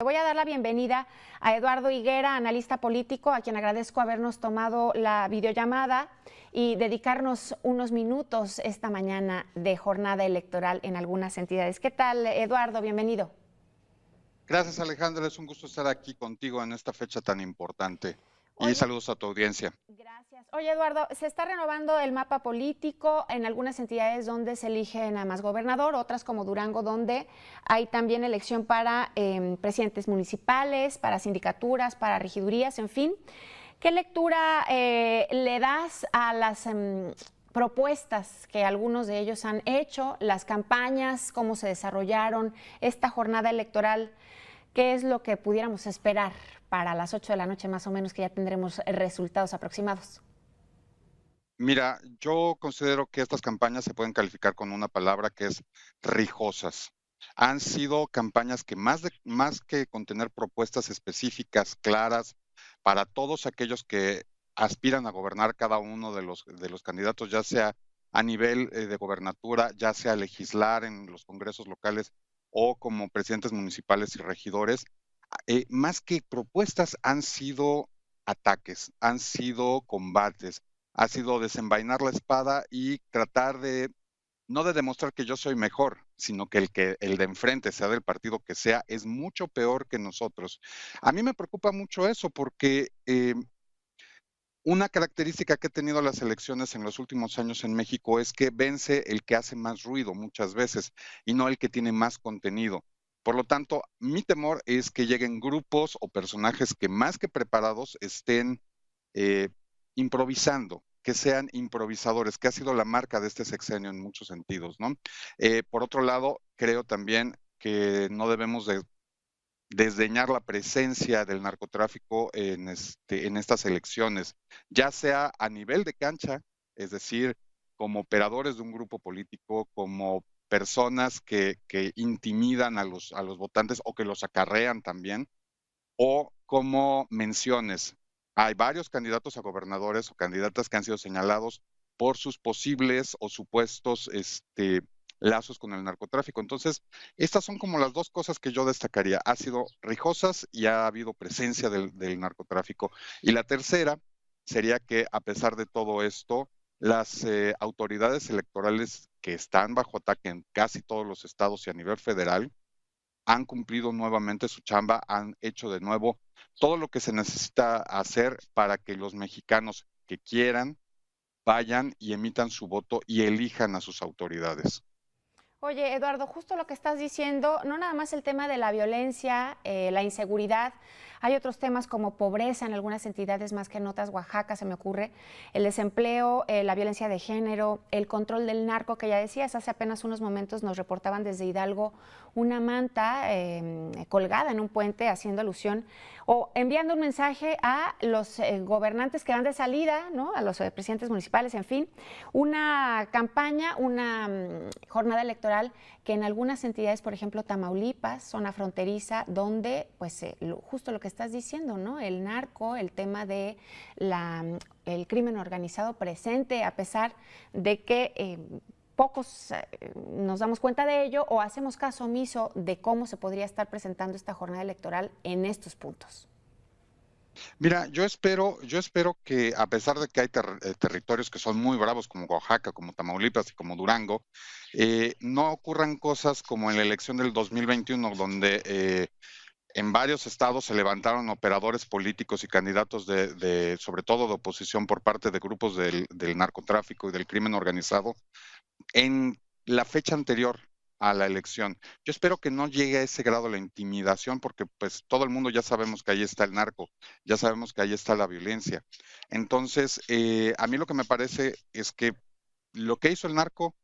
Voy a dar la bienvenida a Eduardo Higuera, analista político, a quien agradezco habernos tomado la videollamada y dedicarnos unos minutos esta mañana de jornada electoral en algunas entidades. ¿Qué tal, Eduardo? Bienvenido. Gracias, Alejandra. Es un gusto estar aquí contigo en esta fecha tan importante. Y Oye, saludos a tu audiencia. gracias. Oye, Eduardo, se está renovando el mapa político en algunas entidades donde se elige nada más gobernador, otras como Durango, donde hay también elección para presidentes municipales, para sindicaturas, para regidurías, en fin. ¿Qué lectura le das a las propuestas que algunos de ellos han hecho, las campañas, cómo se desarrollaron esta jornada electoral? ¿Qué es lo que pudiéramos esperar para las 8 de la noche más o menos, que ya tendremos resultados aproximados? Mira, yo considero que estas campañas se pueden calificar con una palabra que es rijosas. Han sido campañas que más que contener propuestas específicas, claras, para todos aquellos que aspiran a gobernar cada uno de los candidatos, ya sea a nivel de gobernatura, ya sea legislar en los congresos locales o como presidentes municipales y regidores, más que propuestas han sido ataques, han sido combates, ha sido desenvainar la espada y tratar de, no de demostrar que yo soy mejor, sino que el de enfrente, sea del partido que sea, es mucho peor que nosotros. A mí me preocupa mucho eso porque una característica que he tenido las elecciones en los últimos años en México es que vence el que hace más ruido muchas veces y no el que tiene más contenido. Por lo tanto, mi temor es que lleguen grupos o personajes que más que preparados estén eh, improvisando, que sean improvisadores, que ha sido la marca de este sexenio en muchos sentidos, ¿no? Por otro lado, creo también que no debemos de desdeñar la presencia del narcotráfico en estas elecciones, ya sea a nivel de cancha, es decir, como operadores de un grupo político, como personas que intimidan a los votantes o que los acarrean también, o como menciones. Hay varios candidatos a gobernadores o candidatas que han sido señalados por sus posibles o supuestos lazos con el narcotráfico. Entonces, estas son como las dos cosas que yo destacaría. Ha sido rijosas y ha habido presencia del narcotráfico. Y la tercera sería que, a pesar de todo esto, las autoridades electorales que están bajo ataque en casi todos los estados y a nivel federal, han cumplido nuevamente su chamba, han hecho de nuevo todo lo que se necesita hacer para que los mexicanos que quieran vayan y emitan su voto y elijan a sus autoridades. Oye, Eduardo, justo lo que estás diciendo, no nada más el tema de la violencia, la inseguridad, hay otros temas como pobreza en algunas entidades más que en otras, Oaxaca se me ocurre, el desempleo, la violencia de género, el control del narco, que ya decías, hace apenas unos momentos nos reportaban desde Hidalgo una manta colgada en un puente haciendo alusión o enviando un mensaje a los gobernantes que van de salida, ¿no? A los presidentes municipales, en fin, una campaña, una jornada electoral que en algunas entidades, por ejemplo Tamaulipas, zona fronteriza, donde pues justo lo que estás diciendo, ¿no? El narco, el tema de el crimen organizado presente, a pesar de que pocos nos damos cuenta de ello o hacemos caso omiso de cómo se podría estar presentando esta jornada electoral en estos puntos. Mira, yo espero que a pesar de que hay territorios que son muy bravos como Oaxaca, como Tamaulipas y como Durango, no ocurran cosas como en la elección del 2021, donde en varios estados se levantaron operadores políticos y candidatos sobre todo de oposición por parte de grupos del narcotráfico y del crimen organizado en la fecha anterior a la elección. Yo espero que no llegue a ese grado la intimidación, porque pues todo el mundo ya sabemos que ahí está el narco, ya sabemos que ahí está la violencia. Entonces, a mí lo que me parece es que lo que hizo el narco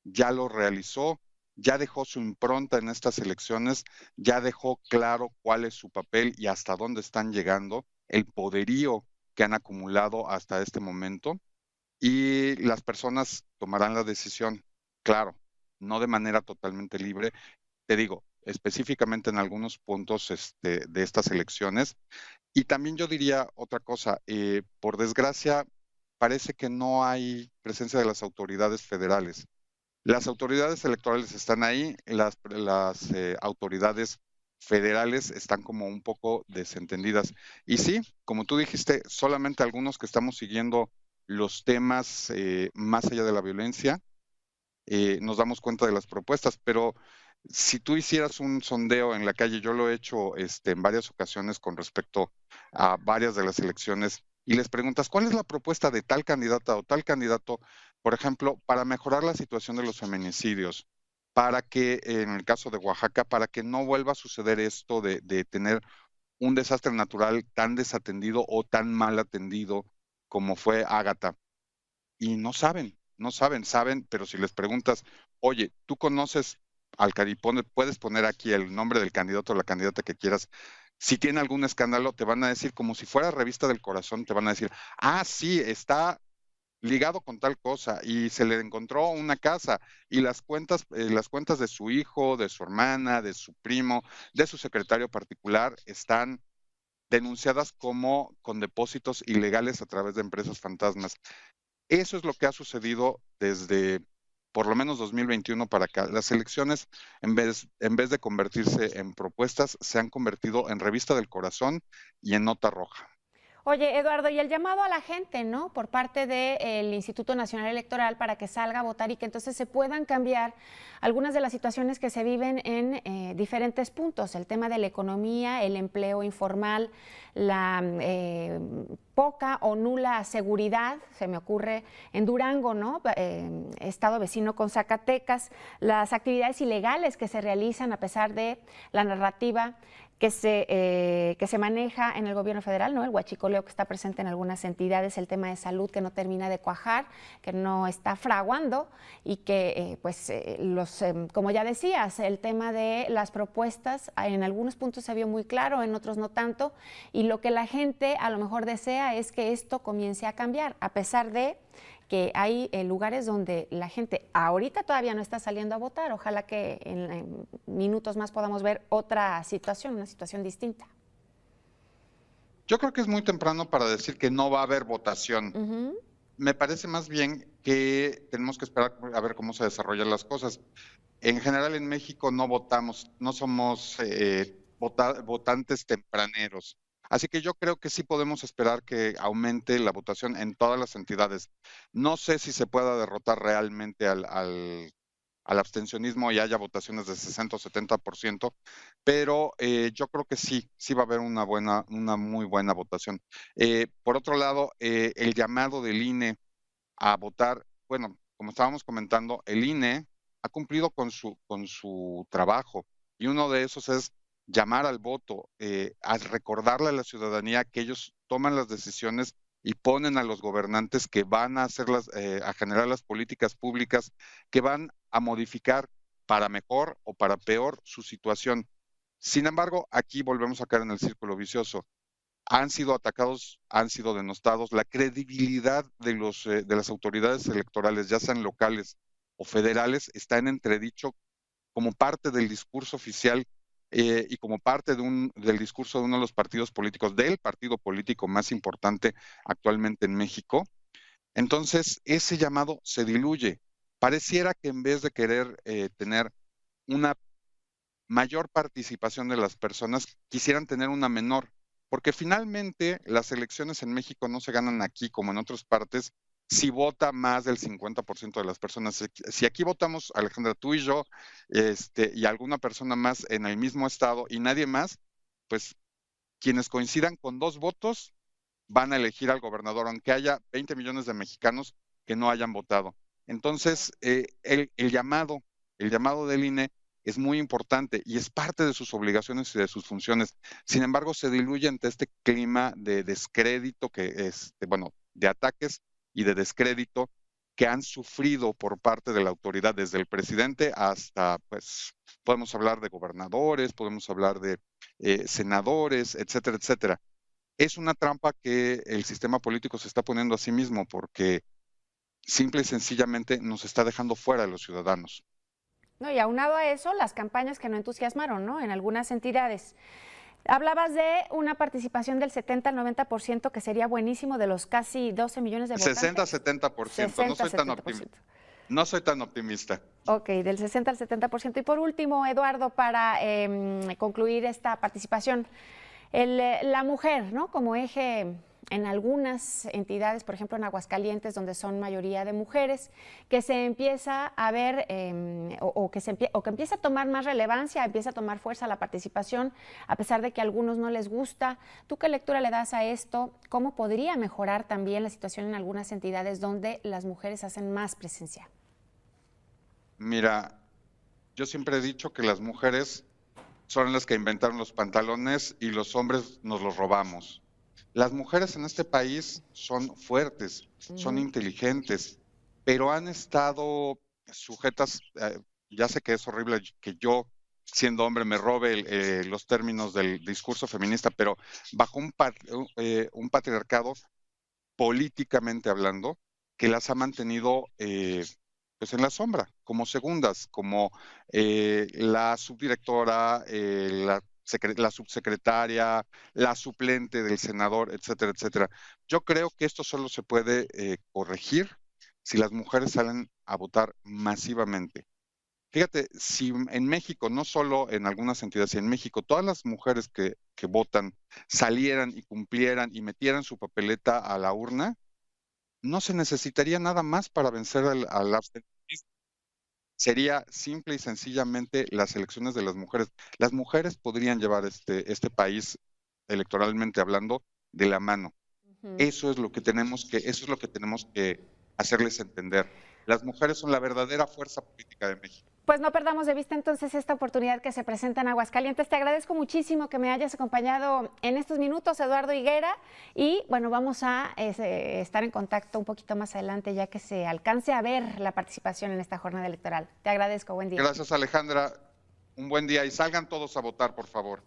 ya lo realizó, ya dejó su impronta en estas elecciones, ya dejó claro cuál es su papel y hasta dónde están llegando, el poderío que han acumulado hasta este momento, y las personas tomarán la decisión, claro, no de manera totalmente libre, te digo, específicamente en algunos puntos de estas elecciones. Y también yo diría otra cosa, por desgracia, parece que no hay presencia de las autoridades federales. Las autoridades electorales están ahí, las autoridades federales están como un poco desentendidas. Y sí, como tú dijiste, solamente algunos que estamos siguiendo los temas más allá de la violencia, nos damos cuenta de las propuestas, pero si tú hicieras un sondeo en la calle, yo lo he hecho en varias ocasiones con respecto a varias de las elecciones, y les preguntas, ¿cuál es la propuesta de tal candidata o tal candidato, por ejemplo, para mejorar la situación de los feminicidios? Para que, en el caso de Oaxaca, para que no vuelva a suceder esto de tener un desastre natural tan desatendido o tan mal atendido como fue Ágata. Y no saben, pero si les preguntas, oye, ¿tú conoces al Caripone? Puedes poner aquí el nombre del candidato o la candidata que quieras. Si tiene algún escándalo, te van a decir, como si fuera Revista del Corazón, te van a decir, ah, sí, está ligado con tal cosa y se le encontró una casa y las cuentas de su hijo, de su hermana, de su primo, de su secretario particular están denunciadas como con depósitos ilegales a través de empresas fantasmas. Eso es lo que ha sucedido desde por lo menos 2021 para acá. Las elecciones, en vez de convertirse en propuestas, se han convertido en revista del corazón y en nota roja. Oye, Eduardo, y el llamado a la gente, ¿no? Por parte del Instituto Nacional Electoral para que salga a votar y que entonces se puedan cambiar algunas de las situaciones que se viven en diferentes puntos. El tema de la economía, el empleo informal, la poca o nula seguridad, se me ocurre en Durango, ¿no? Estado vecino con Zacatecas, las actividades ilegales que se realizan a pesar de la narrativa que se maneja en el gobierno federal, ¿no? El huachicoleo que está presente en algunas entidades, el tema de salud que no termina de cuajar, que no está fraguando y que, como ya decías, el tema de las propuestas, en algunos puntos se vio muy claro, en otros no tanto, y lo que la gente a lo mejor desea es que esto comience a cambiar, a pesar de que hay lugares donde la gente ahorita todavía no está saliendo a votar. Ojalá que en minutos más podamos ver otra situación, una situación distinta. Yo creo que es muy temprano para decir que no va a haber votación. Ujú. Me parece más bien que tenemos que esperar a ver cómo se desarrollan las cosas. En general en México no votamos, no somos votantes tempraneros. Así que yo creo que sí podemos esperar que aumente la votación en todas las entidades. No sé si se pueda derrotar realmente al abstencionismo y haya votaciones de 60 o 70%, pero yo creo que sí va a haber una muy buena votación. Por otro lado, el llamado del INE a votar, bueno, como estábamos comentando, el INE ha cumplido con su trabajo y uno de esos es llamar al voto, a recordarle a la ciudadanía que ellos toman las decisiones y ponen a los gobernantes que van a a generar las políticas públicas que van a modificar para mejor o para peor su situación. Sin embargo, aquí volvemos a caer en el círculo vicioso. Han sido atacados, han sido denostados, la credibilidad de las autoridades electorales, ya sean locales o federales, está en entredicho como parte del discurso oficial y como parte del discurso de uno de los partidos políticos, del partido político más importante actualmente en México. Entonces, ese llamado se diluye. Pareciera que en vez de querer tener una mayor participación de las personas, quisieran tener una menor, porque finalmente las elecciones en México no se ganan aquí como en otras partes si vota más del 50% de las personas. Si aquí votamos, Alejandra, tú y yo, y alguna persona más en el mismo estado y nadie más, pues quienes coincidan con 2 votos van a elegir al gobernador, aunque haya 20 millones de mexicanos que no hayan votado. Entonces, el llamado del INE es muy importante y es parte de sus obligaciones y de sus funciones. Sin embargo, se diluye ante este clima de descrédito de ataques y de descrédito que han sufrido por parte de la autoridad, desde el presidente hasta, pues, podemos hablar de gobernadores, podemos hablar de senadores, etcétera, etcétera. Es una trampa que el sistema político se está poniendo a sí mismo porque simple y sencillamente nos está dejando fuera de los ciudadanos. No, y aunado a eso, las campañas que no entusiasmaron, ¿no? En algunas entidades. Hablabas de una participación del 70 al 90%, que sería buenísimo de los casi 12 millones de votantes. 60-70%, no soy tan 60-70%. optimista. No soy tan optimista. Ok, del 60 al 70%. Y por último, Eduardo, para concluir esta participación, la mujer, ¿no? Como eje en algunas entidades, por ejemplo en Aguascalientes, donde son mayoría de mujeres, que se empieza a ver o que empieza a tomar más relevancia, empieza a tomar fuerza la participación, a pesar de que a algunos no les gusta. ¿Tú qué lectura le das a esto? ¿Cómo podría mejorar también la situación en algunas entidades donde las mujeres hacen más presencia? Mira, yo siempre he dicho que las mujeres son las que inventaron los pantalones y los hombres nos los robamos. Las mujeres en este país son fuertes, son Ujú. inteligentes, pero han estado sujetas, ya sé que es horrible que yo, siendo hombre, me robe los términos del discurso feminista, pero bajo un patriarcado políticamente hablando, que las ha mantenido pues en la sombra, como segundas, como la subdirectora, la subsecretaria, la suplente del senador, etcétera, etcétera. Yo creo que esto solo se puede corregir si las mujeres salen a votar masivamente. Fíjate, si en México, no solo en algunas entidades, si en México todas las mujeres que votan salieran y cumplieran y metieran su papeleta a la urna, no se necesitaría nada más para vencer al abstencionismo. Sería simple y sencillamente las elecciones de las mujeres. Las mujeres podrían llevar este país, electoralmente hablando, de la mano. Ujú. Eso es lo que tenemos que hacerles entender. Las mujeres son la verdadera fuerza política de México. Pues no perdamos de vista entonces esta oportunidad que se presenta en Aguascalientes. Te agradezco muchísimo que me hayas acompañado en estos minutos, Eduardo Higuera, y bueno, vamos a estar en contacto un poquito más adelante ya que se alcance a ver la participación en esta jornada electoral. Te agradezco, buen día. Gracias, Alejandra. Un buen día y salgan todos a votar, por favor.